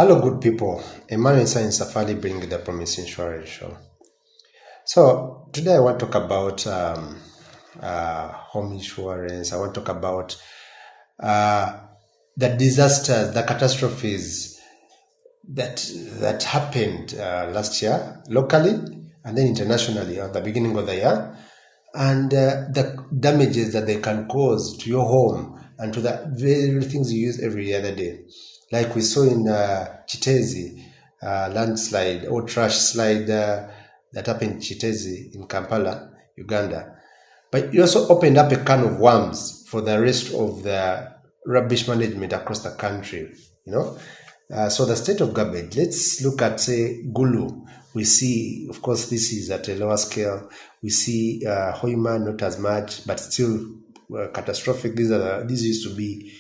Hello, good people. Emmanuel and Safari bring the Promise Insurance Show. So today I want to talk about home insurance. I want to talk about the disasters, the catastrophes that happened last year locally and then internationally at the beginning of the year, and the damages that they can cause to your home and to the very things you use every other day. Like we saw in Kiteezi, landslide or trash slide that happened in Kiteezi in Kampala, Uganda. But you also opened up a can of worms for the rest of the rubbish management across the country, So the state of garbage, let's look at, say, Gulu. We see, of course, this is at a lower scale. We see Homeowner, not as much, but still catastrophic. These used to be,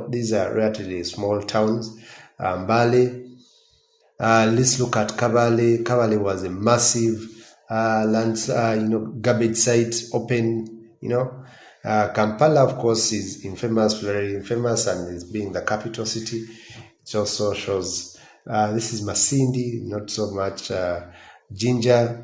these are relatively small towns. Mbale. Let's look at Kabale. Kabale was a massive garbage site open, Kampala, of course, is infamous, very infamous, and is being the capital city. It also shows, this is Masindi, not so much Jinja.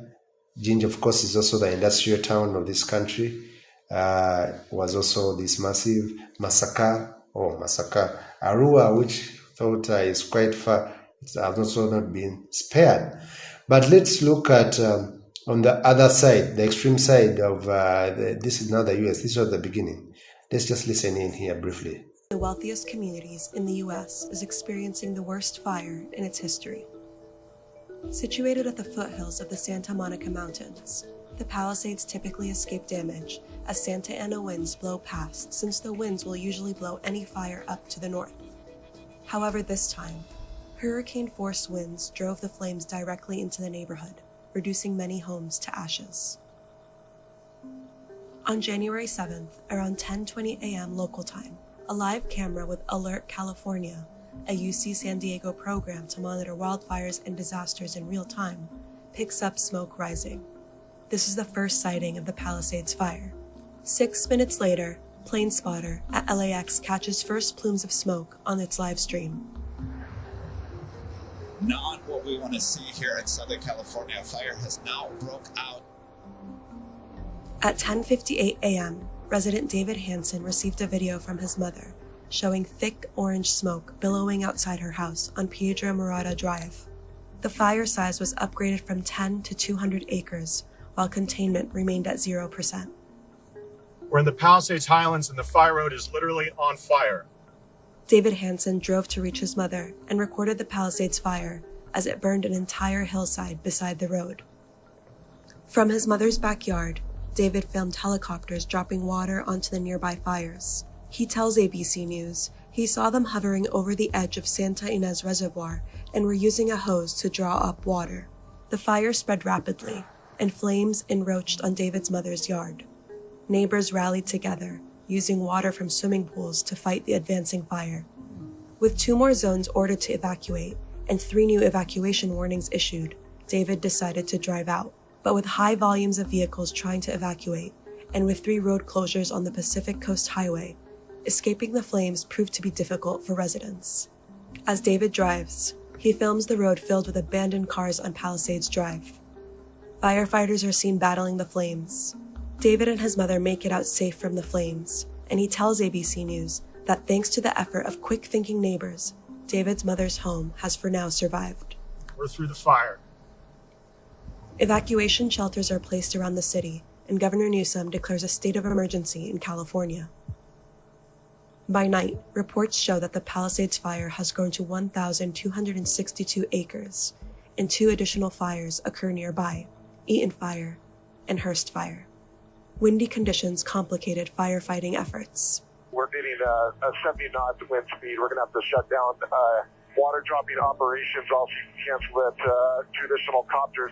Jinja, of course, is also the industrial town of this country. Was also this massive Masaka. Arua, which thought is quite far, it has also not been spared. But let's look at on the other side, the extreme side of this is now the US. This was the beginning. Let's just listen in here briefly. The wealthiest communities in the U.S. is experiencing the worst fire in its history. Situated at the foothills of the Santa Monica Mountains, the Palisades typically escape damage as Santa Ana winds blow past, since the winds will usually blow any fire up to the north. However, this time, hurricane-force winds drove the flames directly into the neighborhood, reducing many homes to ashes. On January 7th, around 10:20 a.m. local time, a live camera with Alert California, a UC San Diego program to monitor wildfires and disasters in real time, picks up smoke rising. This is the first sighting of the Palisades fire. 6 minutes later, Plane Spotter at LAX catches first plumes of smoke on its live stream. Not what we want to see here in Southern California. Fire has now broke out. At 10:58 a.m., resident David Hansen received a video from his mother showing thick orange smoke billowing outside her house on Piedra Morada Drive. The fire size was upgraded from 10 to 200 acres, while containment remained at 0%. We're in the Palisades Highlands and the fire road is literally on fire. David Hansen drove to reach his mother and recorded the Palisades fire as it burned an entire hillside beside the road. From his mother's backyard, David filmed helicopters dropping water onto the nearby fires. He tells ABC News he saw them hovering over the edge of Santa Ynez Reservoir and were using a hose to draw up water. The fire spread rapidly, and flames encroached on David's mother's yard. Neighbors rallied together, using water from swimming pools to fight the advancing fire. With 2 more zones ordered to evacuate and 3 new evacuation warnings issued, David decided to drive out. But with high volumes of vehicles trying to evacuate, and with 3 road closures on the Pacific Coast Highway, escaping the flames proved to be difficult for residents. As David drives, he films the road filled with abandoned cars on Palisades Drive. Firefighters are seen battling the flames. David and his mother make it out safe from the flames, and he tells ABC News that thanks to the effort of quick-thinking neighbors, David's mother's home has for now survived. We're through the fire. Evacuation shelters are placed around the city, and Governor Newsom declares a state of emergency in California. By night, reports show that the Palisades fire has grown to 1,262 acres, and 2 additional fires occur nearby, Eaton Fire and Hearst Fire. Windy conditions complicated firefighting efforts. We're getting a 70-knot wind speed. We're going to have to shut down water dropping operations. Also cancel that 2 additional copters.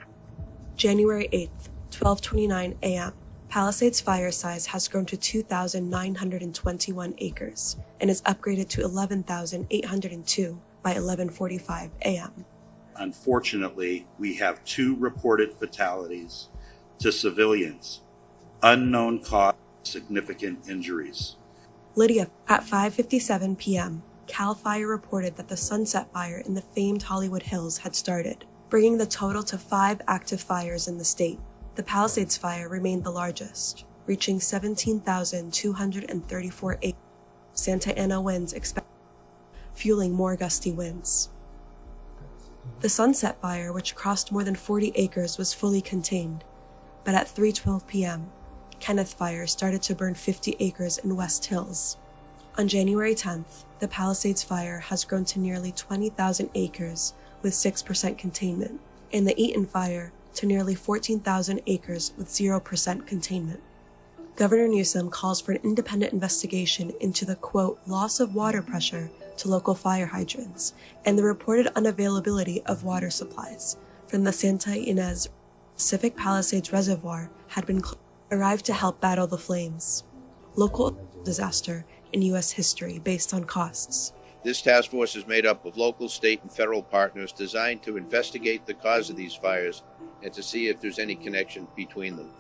January 8th, 12:29 a.m. Palisades fire size has grown to 2,921 acres and is upgraded to 11,802 by 11:45 a.m. Unfortunately, we have 2 reported fatalities to civilians. Unknown cause, significant injuries. Lydia, at 5:57 p.m., CAL FIRE reported that the Sunset Fire in the famed Hollywood Hills had started, bringing the total to 5 active fires in the state. The Palisades Fire remained the largest, reaching 17,234 acres. Santa Ana winds expected, fueling more gusty winds. The Sunset Fire, which crossed more than 40 acres, was fully contained, but at 3:12 p.m., Kenneth Fire started to burn 50 acres in West Hills. On January 10th, the Palisades Fire has grown to nearly 20,000 acres with 6% containment, and the Eaton Fire to nearly 14,000 acres with 0% containment. Governor Newsom calls for an independent investigation into the, quote, loss of water pressure to local fire hydrants and the reported unavailability of water supplies from the Santa Ynez Pacific Palisades Reservoir had been arrived to help battle the flames. Local disaster in U.S. history based on costs. This task force is made up of local, state, and federal partners designed to investigate the cause of these fires and to see if there's any connection between them.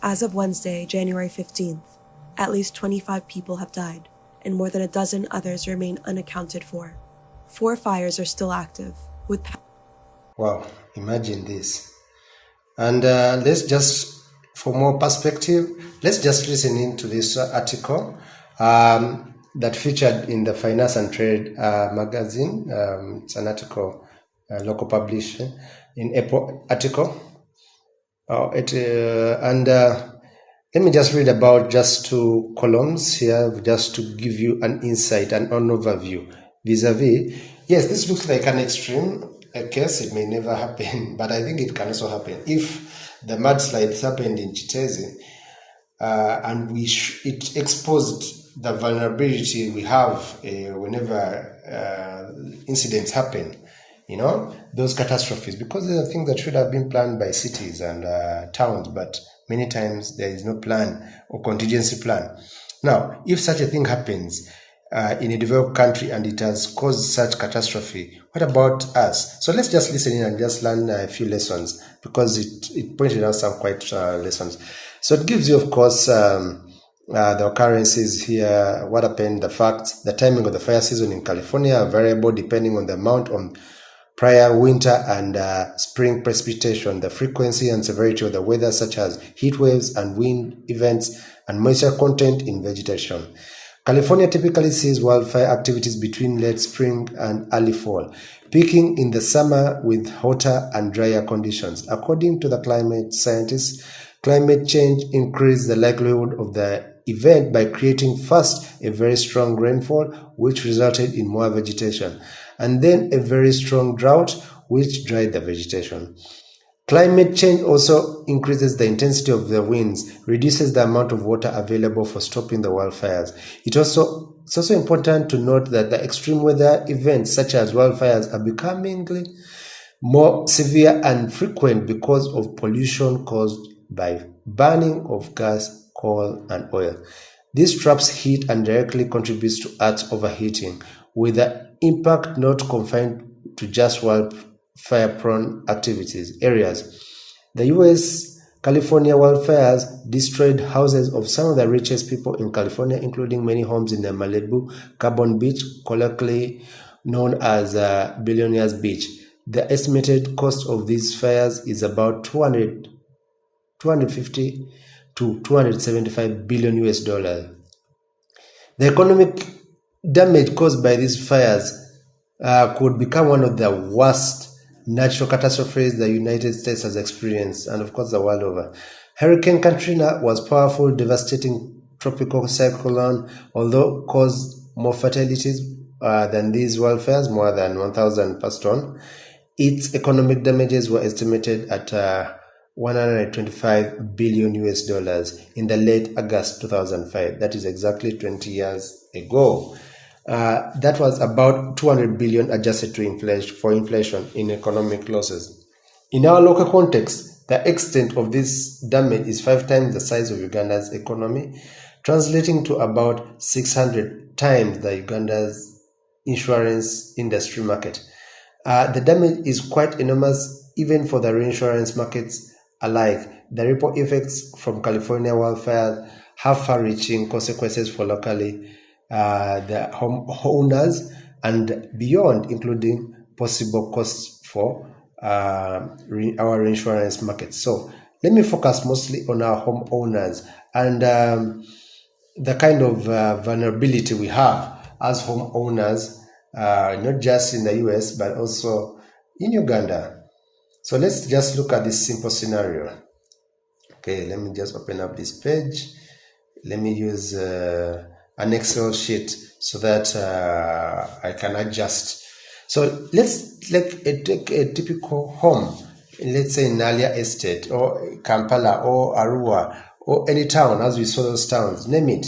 As of Wednesday, January 15th, at least 25 people have died, and more than a dozen others remain unaccounted for. 4 fires are still active, with... Wow, imagine this. And let's just, for more perspective, let's just listen into this article that featured in the Finance and Trade magazine. It's an article, local publishing, in April article. Let me just read about just 2 columns here, just to give you an insight and an overview vis-a-vis. Yes, this looks like an extreme case. It may never happen, but I think it can also happen. If the mudslides happened in Kiteezi, and it exposed the vulnerability we have whenever incidents happen, those catastrophes, because there are things that should have been planned by cities and towns, but many times there is no plan or contingency plan. Now, if such a thing happens in a developed country and it has caused such catastrophe, what about us? So let's just listen in and just learn a few lessons, because it pointed out some quite lessons. So it gives you, of course, the occurrences here, what happened, the facts, the timing of the fire season in California are variable depending on the amount of prior winter and spring precipitation, the frequency and severity of the weather, such as heat waves and wind events, and moisture content in vegetation. California typically sees wildfire activities between late spring and early fall, peaking in the summer with hotter and drier conditions. According to the climate scientists, climate change increases the likelihood of the event by creating first a very strong rainfall, which resulted in more vegetation, and then a very strong drought, which dried the vegetation. Climate change also increases the intensity of the winds, reduces the amount of water available for stopping the wildfires. It's also important to note that the extreme weather events such as wildfires are becoming more severe and frequent because of pollution caused by burning of gas, coal, and oil. This traps heat and directly contributes to Earth's overheating, with the impact not confined to just wildfire-prone areas. The U.S. California wildfires destroyed houses of some of the richest people in California, including many homes in the Malibu Carbon Beach, colloquially known as Billionaire's Beach. The estimated cost of these fires is about $250 to $275 billion US. The economic damage caused by these fires could become one of the worst natural catastrophes the United States has experienced, and of course the world over. Hurricane Katrina was powerful, devastating tropical cyclone, although caused more fatalities than these wildfires, more than 1,000 per ton. Its economic damages were estimated at $125 billion US in the late August 2005. That is exactly 20 years ago. That was about 200 billion adjusted to inflation in economic losses. In our local context, the extent of this damage is 5 times the size of Uganda's economy, translating to about 600 times the Uganda's insurance industry market. The damage is quite enormous even for the reinsurance markets alike. The ripple effects from California wildfires have far-reaching consequences for locally the homeowners and beyond, including possible costs for our insurance market. So let me focus mostly on our homeowners and the kind of vulnerability we have as homeowners, not just in the US, but also in Uganda. So let's just look at this simple scenario. Okay, let me just open up this page. Let me use an Excel sheet so that I can adjust. So let's take a typical home, let's say in Nalia Estate or Kampala or Arua or any town, as we saw those towns, name it.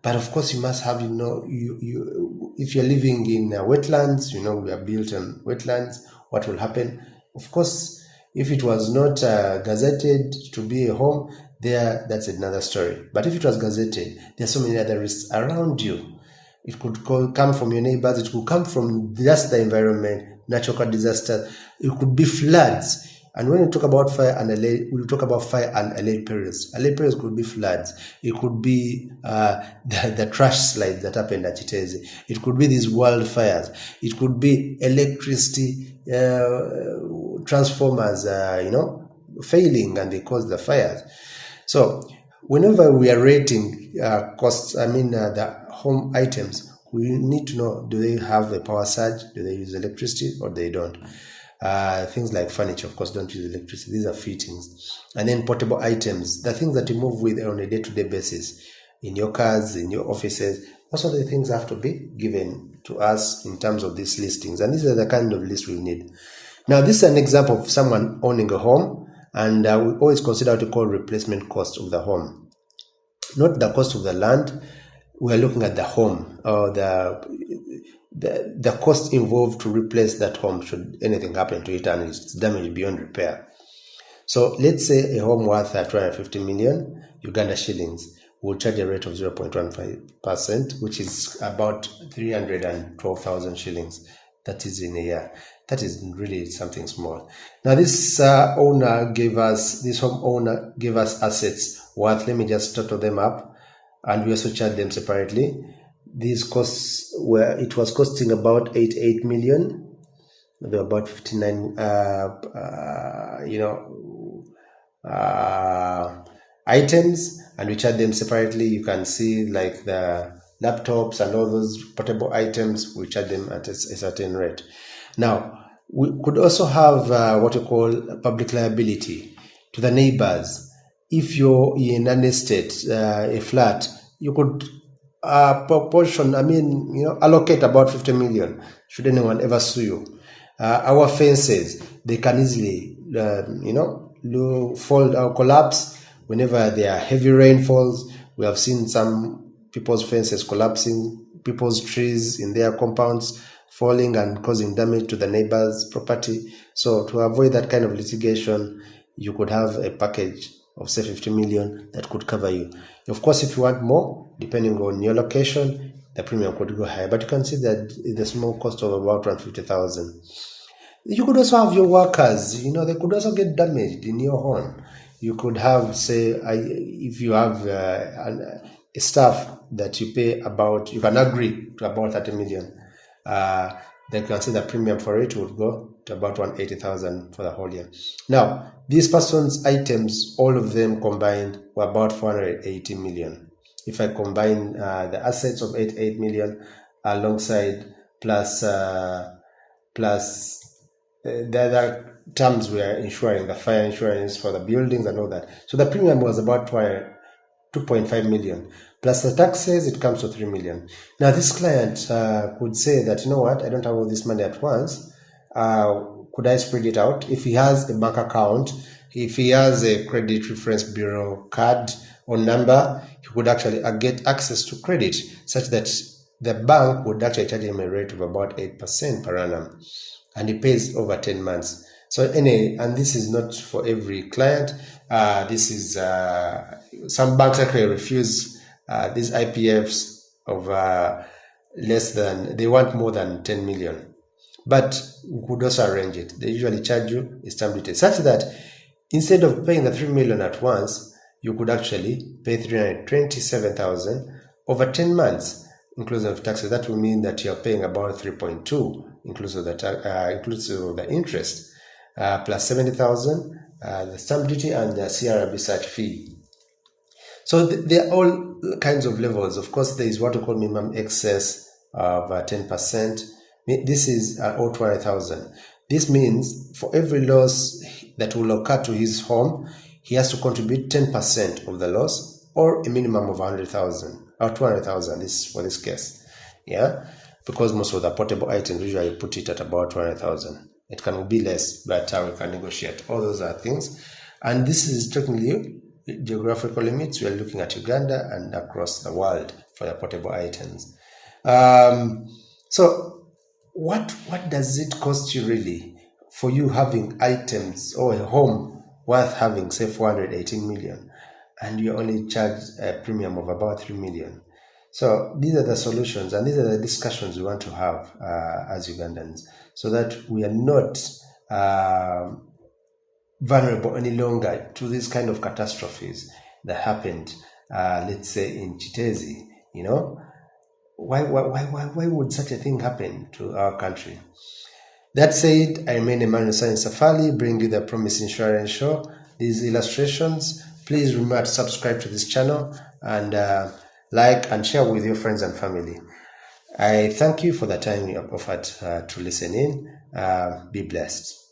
But of course, you must have, if you're living in wetlands, we are built on wetlands, what will happen? Of course, if it was not gazetted to be a home, that's another story. But if it was gazetted, there are so many other risks around you. It could come from your neighbors, it could come from just the environment, natural disasters, it could be floods. And when we talk about fire and alert periods. Alert periods could be floods. It could be the trash slide that happened at Kiteezi. It could be these wildfires. It could be electricity transformers, failing and they cause the fires. So whenever we are rating costs, the home items, we need to know, do they have a power surge? Do they use electricity or they don't? Things like furniture, of course, don't use electricity. These are fittings. And then portable items, the things that you move with on a day-to-day basis, in your cars, in your offices. Also, the things have to be given to us in terms of these listings. And these are the kind of list we need. Now, this is an example of someone owning a home, and we always consider what we call replacement cost of the home. Not the cost of the land. We are looking at the home, or the cost involved to replace that home should anything happen to it and it's damaged beyond repair. So let's say a home worth 250 million Uganda shillings will charge a rate of 0.15%, which is about 312,000 shillings. That is in a year. That is really something small. Now this homeowner gave us assets worth, let me just total them up, and we also charge them separately. These costs it was costing about 88 million. There were about 59, items, and we charge them separately. You can see like the laptops and all those portable items, we charge them at a certain rate. Now, we could also have what we call public liability to the neighbors. If you're in an estate, a flat, you could allocate about 50 million should anyone ever sue you. Our fences, they can easily, fold or collapse whenever there are heavy rainfalls. We have seen some people's fences collapsing, people's trees in their compounds falling and causing damage to the neighbor's property. So to avoid that kind of litigation, you could have a package of say 50 million that could cover you. Of course, if you want more, depending on your location, the premium could go higher. But you can see that the small cost of about 150,000. You could also have your workers, they could also get damaged in your home. You could have, say, if you have a staff that you pay about, you can agree to about 30 million. Then you can see the premium for it would go to about 180,000 for the whole year. Now, these person's items, all of them combined, were about 480 million. If I combine the assets of 88 million alongside plus the other terms we are insuring, the fire insurance for the buildings and all that. So the premium was about 2.5 million. Plus the taxes, it comes to 3 million. Now this client could say that, I don't have all this money at once. Could I spread it out? If he has a bank account, if he has a credit reference bureau card or number, he could actually get access to credit such that the bank would actually charge him a rate of about 8% per annum. And he pays over 10 months. So and this is not for every client. This is some banks actually refuse these IPFs of they want more than 10 million. But we could also arrange it. They usually charge you a stamp duty such that instead of paying the 3 million at once, you could actually pay 327,000 over 10 months. inclusive of taxes. That will mean that you're paying about 3.2 inclusive of the interest, plus 70,000, the stamp duty and the CRB search fee. So there are all kinds of levels. Of course, there is what we call minimum excess of 10%. This is all 200,000. This means for every loss that will occur to his home, he has to contribute 10% of the loss, or a minimum of 100,000 or 200,000. This for this case, yeah, because most of the portable items usually put it at about 200,000. It can be less, but we can negotiate. All those are things, and this is technically geographical limits. We are looking at Uganda and across the world for the portable items. So what does it cost you really for you having items or a home worth having, say, 418 million, and you only charge a premium of about 3 million? So these are the solutions, and these are the discussions we want to have as Ugandans, so that we are not vulnerable any longer to these kind of catastrophes that happened, let's say in Kiteezi. You know, why would such a thing happen to our country? That said, I remain Emmanuel Science Safari, bring you the Promise Insurance Show. These illustrations, please remember to subscribe to this channel and like and share with your friends and family. I thank you for the time you have offered to listen in. Be blessed.